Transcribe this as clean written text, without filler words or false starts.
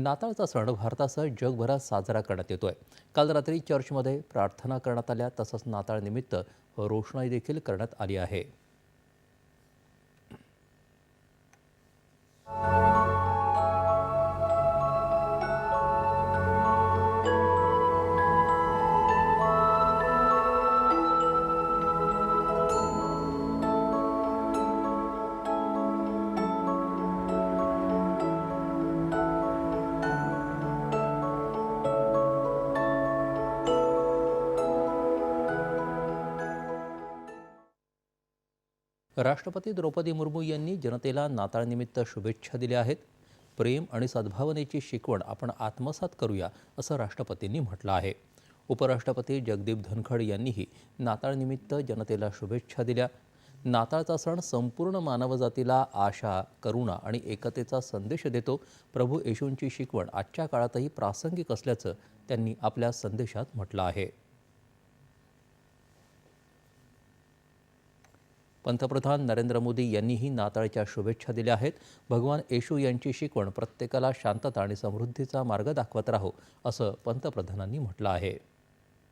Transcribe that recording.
नाताळचा सण भारतासह जगभरात साजरा करण्यात येतोय. काल रात्री चर्चमध्ये प्रार्थना करण्यात आल्या. तसंच नाताळनिमित्त रोषणाई देखील करण्यात आली आहे. राष्ट्रपती द्रौपदी मुर्मू यांनी जनतेला नाताळनिमित्त शुभेच्छा दिल्या आहेत. प्रेम आणि सद्भावनेची शिकवण आपण आत्मसात करूया, असं राष्ट्रपतींनी म्हटलं आहे. उपराष्ट्रपती जगदीप धनखड यांनीही नाताळनिमित्त जनतेला शुभेच्छा दिल्या. नाताळचा सण संपूर्ण मानवजातीला आशा, करुणा आणि एकतेचा संदेश देतो. प्रभू येशूंची शिकवण आजच्या काळातही प्रासंगिक असल्याचं त्यांनी आपल्या संदेशात म्हटलं आहे. पंतप्रधान नरेंद्र मोदी यांनीही नाताळच्या शुभेच्छा दिल्या आहेत. भगवान येशू यांची शिकवण प्रत्येकाला शांतता आणि समृद्धीचा मार्ग दाखवत राहो, असं पंतप्रधानांनी म्हटलं आहे.